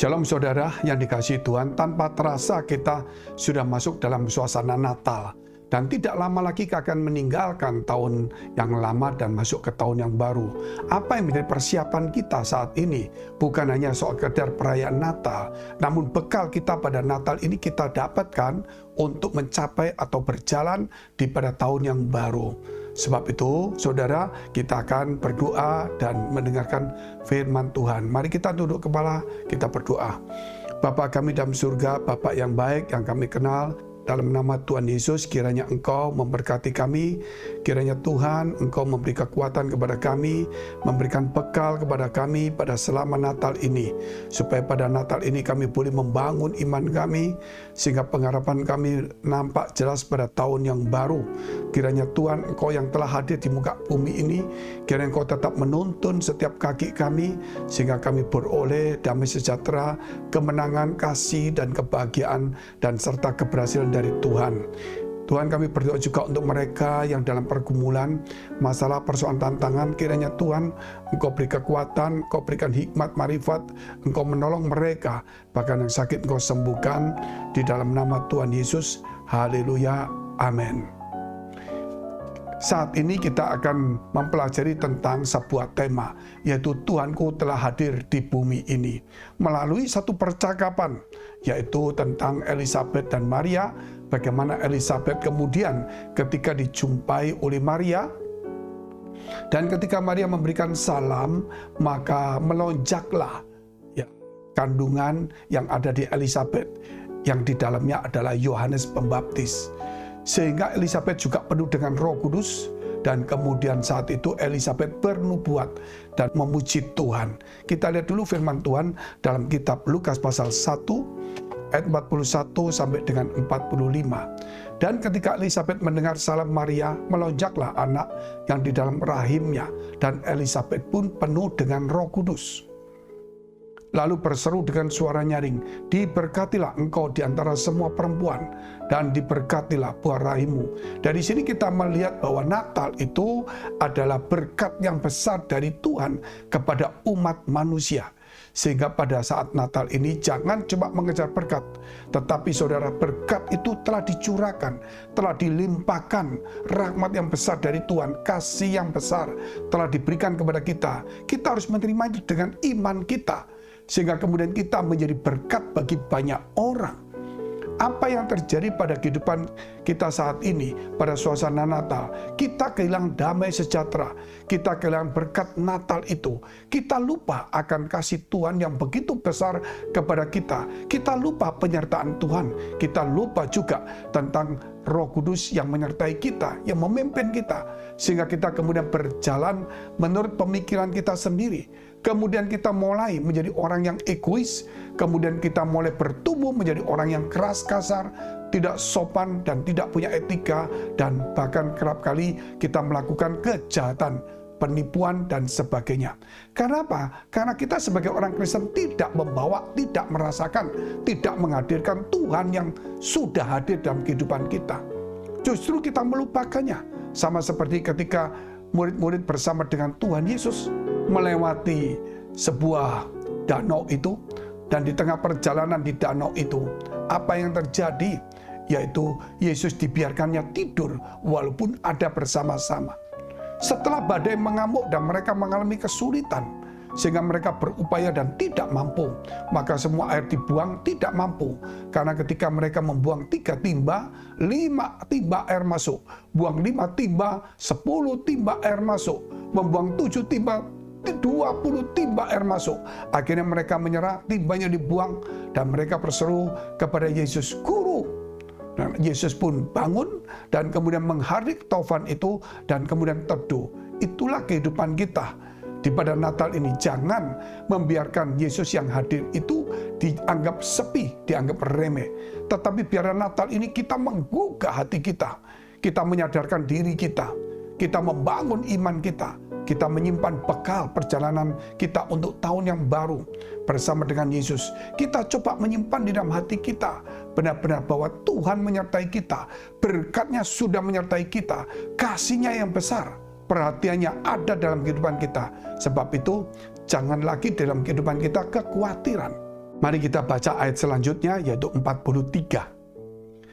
Shalom saudara yang dikasihi Tuhan, tanpa terasa kita sudah masuk dalam suasana Natal. Dan tidak lama lagi kita akan meninggalkan tahun yang lama dan masuk ke tahun yang baru. Apa yang menjadi persiapan kita saat ini? Bukan hanya soal sekedar perayaan Natal, namun bekal kita pada Natal ini kita dapatkan untuk mencapai atau berjalan di pada tahun yang baru. Sebab itu, saudara, kita akan berdoa dan mendengarkan firman Tuhan. Mari kita tunduk kepala, kita berdoa. Bapa kami dalam surga, Bapa yang baik yang kami kenal, dalam nama Tuhan Yesus, kiranya Engkau memberkati kami, kiranya Tuhan Engkau memberi kekuatan kepada kami, memberikan bekal kepada kami pada selama Natal ini, supaya pada Natal ini kami boleh membangun iman kami, sehingga pengharapan kami nampak jelas pada tahun yang baru. Kiranya Tuhan Engkau yang telah hadir di muka bumi ini, kiranya Engkau tetap menuntun setiap kaki kami, sehingga kami beroleh damai sejahtera, kemenangan, kasih, dan kebahagiaan, dan serta keberhasilan dari Tuhan. Tuhan, kami berdoa juga untuk mereka yang dalam pergumulan, masalah, persoalan, tantangan. Kiranya Tuhan Engkau beri kekuatan, Engkau berikan hikmat, marifat, Engkau menolong mereka, bahkan yang sakit Engkau sembuhkan, di dalam nama Tuhan Yesus. Haleluya, amin. Saat ini kita akan mempelajari tentang sebuah tema, yaitu Tuhanku telah hadir di bumi ini. Melalui satu percakapan, yaitu tentang Elisabet dan Maria, bagaimana Elisabet kemudian ketika dijumpai oleh Maria, dan ketika Maria memberikan salam, maka melonjaklah kandungan yang ada di Elisabet, yang di dalamnya adalah Yohanes Pembaptis. Sehingga Elisabet juga penuh dengan Roh Kudus, dan kemudian saat itu Elisabet bernubuat dan memuji Tuhan. Kita lihat dulu firman Tuhan dalam kitab Lukas pasal 1 ayat 41 sampai dengan 45. Dan ketika Elisabet mendengar salam Maria, melonjaklah anak yang di dalam rahimnya, dan Elisabet pun penuh dengan Roh Kudus. Lalu berseru dengan suara nyaring, "Diberkatilah engkau di antara semua perempuan, dan diberkatilah buah rahimmu." Dari sini kita melihat bahwa Natal itu adalah berkat yang besar dari Tuhan kepada umat manusia. Sehingga pada saat Natal ini jangan cuma mengejar berkat, tetapi saudara, berkat itu telah dicurahkan, telah dilimpahkan, rahmat yang besar dari Tuhan, kasih yang besar telah diberikan kepada kita. Kita harus menerima itu dengan iman kita, sehingga kemudian kita menjadi berkat bagi banyak orang. Apa yang terjadi pada kehidupan kita saat ini, pada suasana Natal, kita kehilangan damai sejahtera, kita kehilangan berkat Natal itu, kita lupa akan kasih Tuhan yang begitu besar kepada kita, kita lupa penyertaan Tuhan, kita lupa juga tentang Roh Kudus yang menyertai kita, yang memimpin kita, sehingga kita kemudian berjalan menurut pemikiran kita sendiri. Kemudian kita mulai menjadi orang yang egois, kemudian kita mulai bertumbuh menjadi orang yang keras kasar, tidak sopan dan tidak punya etika, dan bahkan kerap kali kita melakukan kejahatan, penipuan, dan sebagainya. Karena apa? Karena kita sebagai orang Kristen tidak membawa, tidak merasakan, tidak menghadirkan Tuhan yang sudah hadir dalam kehidupan kita. Justru kita melupakannya. Sama seperti ketika murid-murid bersama dengan Tuhan Yesus melewati sebuah danau itu, dan di tengah perjalanan di danau itu, apa yang terjadi? Yaitu Yesus dibiarkannya tidur walaupun ada bersama-sama. Setelah badai mengamuk dan mereka mengalami kesulitan, sehingga mereka berupaya dan tidak mampu, maka semua air dibuang, tidak mampu. Karena ketika mereka membuang 3 timba, 5 timba air masuk. Buang 5 timba, 10 timba air masuk. Membuang 7 timba, 20 timba air masuk. Akhirnya mereka menyerah, timbanya dibuang, dan mereka berseru kepada Yesus, "Guru." Dan Yesus pun bangun dan kemudian mengharik taufan itu dan kemudian teduh. Itulah kehidupan kita di pada Natal ini. Jangan membiarkan Yesus yang hadir itu dianggap sepi, dianggap remeh. Tetapi biarlah Natal ini kita menggugah hati kita. Kita menyadarkan diri kita. Kita membangun iman kita. Kita menyimpan bekal perjalanan kita untuk tahun yang baru bersama dengan Yesus. Kita coba menyimpan di dalam hati kita benar-benar bahwa Tuhan menyertai kita. Berkatnya sudah menyertai kita. Kasihnya yang besar, perhatiannya ada dalam kehidupan kita. Sebab itu jangan lagi dalam kehidupan kita kekhawatiran. Mari kita baca ayat selanjutnya, yaitu 43.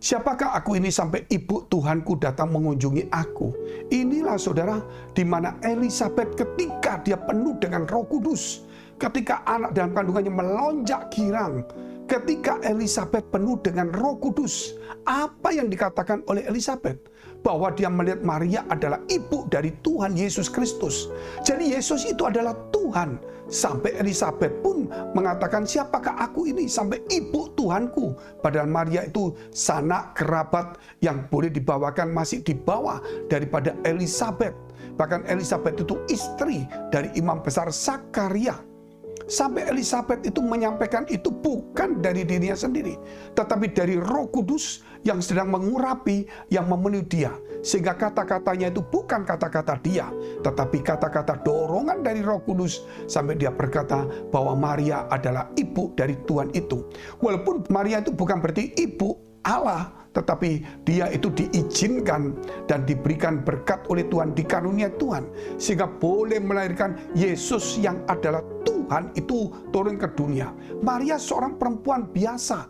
Siapakah aku ini sampai ibu Tuhanku datang mengunjungi aku? Inilah saudara, di mana Elisabet ketika dia penuh dengan Roh Kudus, ketika anak dalam kandungannya melonjak girang, ketika Elisabet penuh dengan Roh Kudus, apa yang dikatakan oleh Elisabet? Bahwa dia melihat Maria adalah ibu dari Tuhan Yesus Kristus. Jadi Yesus itu adalah Tuhan. Sampai Elisabet pun mengatakan, siapakah aku ini sampai ibu Tuhanku? Padahal Maria itu sanak kerabat yang boleh dibawakan masih di bawah daripada Elisabet. Bahkan Elisabet itu istri dari imam besar Zakaria. Sampai Elisabet itu menyampaikan itu bukan dari dirinya sendiri, tetapi dari Roh Kudus yang sedang mengurapi, yang memenuhi dia. Sehingga kata-katanya itu bukan kata-kata dia, tetapi kata-kata dorongan dari Roh Kudus. Sampai dia berkata bahwa Maria adalah ibu dari Tuhan itu. Walaupun Maria itu bukan berarti ibu Allah, tetapi dia itu diizinkan dan diberikan berkat oleh Tuhan, dikarunia Tuhan, sehingga boleh melahirkan Yesus yang adalah Tuhan itu turun ke dunia. Maria seorang perempuan biasa,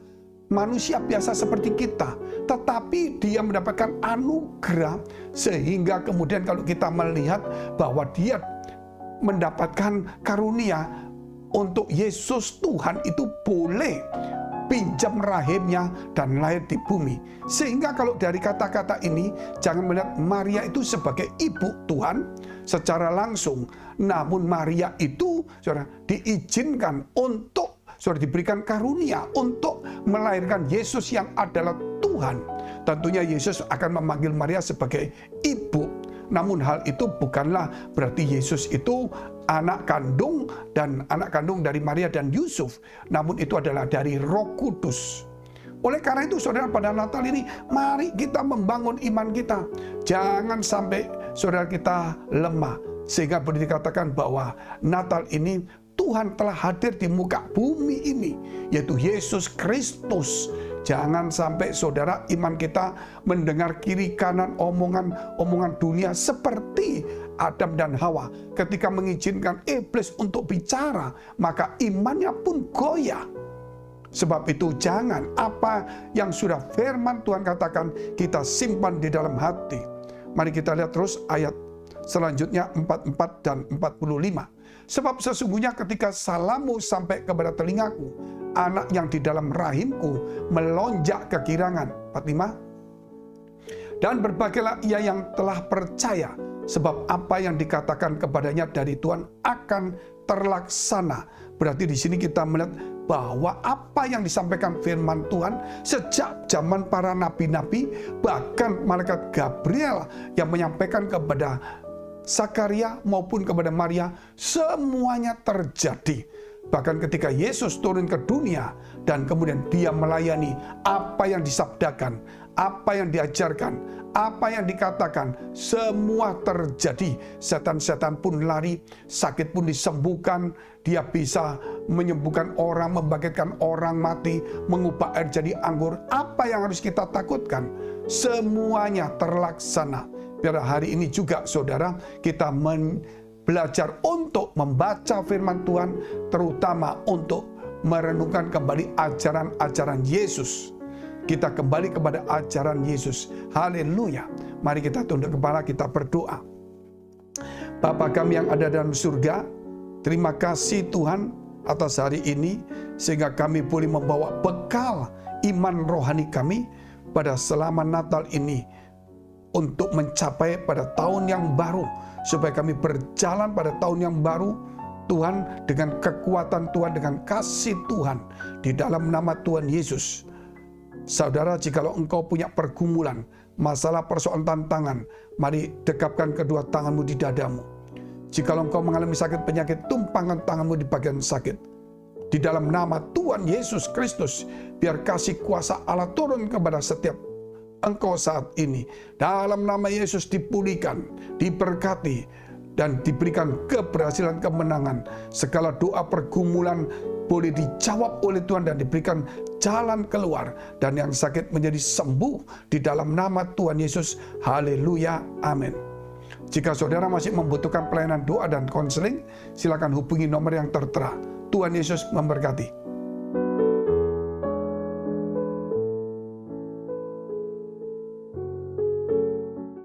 manusia biasa seperti kita, tetapi dia mendapatkan anugerah, sehingga kemudian kalau kita melihat bahwa dia mendapatkan karunia untuk Yesus Tuhan itu boleh pinjam rahimnya dan lahir di bumi. Sehingga kalau dari kata-kata ini, jangan melihat Maria itu sebagai ibu Tuhan secara langsung. Namun Maria itu saudara diizinkan untuk saudara diberikan karunia untuk melahirkan Yesus yang adalah Tuhan. Tentunya Yesus akan memanggil Maria sebagai ibu. Namun hal itu bukanlah berarti Yesus itu anak kandung dari Maria dan Yusuf. Namun itu adalah dari Roh Kudus. Oleh karena itu saudara, pada Natal ini mari kita membangun iman kita. Jangan sampai saudara kita lemah. Sehingga boleh dikatakan bahwa Natal ini Tuhan telah hadir di muka bumi ini, yaitu Yesus Kristus. Jangan sampai saudara iman kita mendengar kiri kanan omongan dunia seperti Adam dan Hawa. Ketika mengizinkan iblis untuk bicara, maka imannya pun goyah. Sebab itu jangan apa yang sudah firman Tuhan katakan kita simpan di dalam hati. Mari kita lihat terus ayat selanjutnya 44 dan 45. Sebab sesungguhnya ketika salammu sampai kepada telingaku, anak yang di dalam rahimku melonjak kegirangan. 45. Dan berbagailah ia yang telah percaya, sebab apa yang dikatakan kepadanya dari Tuhan akan terlaksana. Berarti di sini kita melihat bahwa apa yang disampaikan firman Tuhan sejak zaman para nabi-nabi, bahkan malaikat Gabriel yang menyampaikan kepada Zakaria maupun kepada Maria, semuanya terjadi. Bahkan ketika Yesus turun ke dunia dan kemudian dia melayani, apa yang disabdakan, apa yang diajarkan, apa yang dikatakan, semua terjadi. Setan-setan pun lari, sakit pun disembuhkan, dia bisa menyembuhkan orang, membangkitkan orang mati, mengubah air jadi anggur. Apa yang harus kita takutkan? Semuanya terlaksana. Biar hari ini juga saudara kita belajar untuk membaca firman Tuhan, terutama untuk merenungkan kembali ajaran-ajaran Yesus. Kita kembali kepada ajaran Yesus. Haleluya. Mari kita tunduk kepala, kita berdoa. Bapa kami yang ada dalam surga, terima kasih Tuhan atas hari ini, sehingga kami boleh membawa bekal iman rohani kami pada selama Natal ini, untuk mencapai pada tahun yang baru, supaya kami berjalan pada tahun yang baru, Tuhan, dengan kekuatan Tuhan, dengan kasih Tuhan, di dalam nama Tuhan Yesus. Saudara, jikalau engkau punya pergumulan, masalah, persoalan, tantangan, mari dekapkan kedua tanganmu di dadamu. Jikalau engkau mengalami sakit penyakit, tumpangkan tanganmu di bagian sakit. Di dalam nama Tuhan Yesus Kristus, biar kasih kuasa Allah turun kepada setiap engkau saat ini. Dalam nama Yesus dipulihkan, diberkati, dan diberikan keberhasilan, kemenangan. Segala doa pergumulan boleh dijawab oleh Tuhan dan diberikan jalan keluar. Dan yang sakit menjadi sembuh di dalam nama Tuhan Yesus. Haleluya. Amin. Jika saudara masih membutuhkan pelayanan doa dan konseling, silakan hubungi nomor yang tertera. Tuhan Yesus memberkati.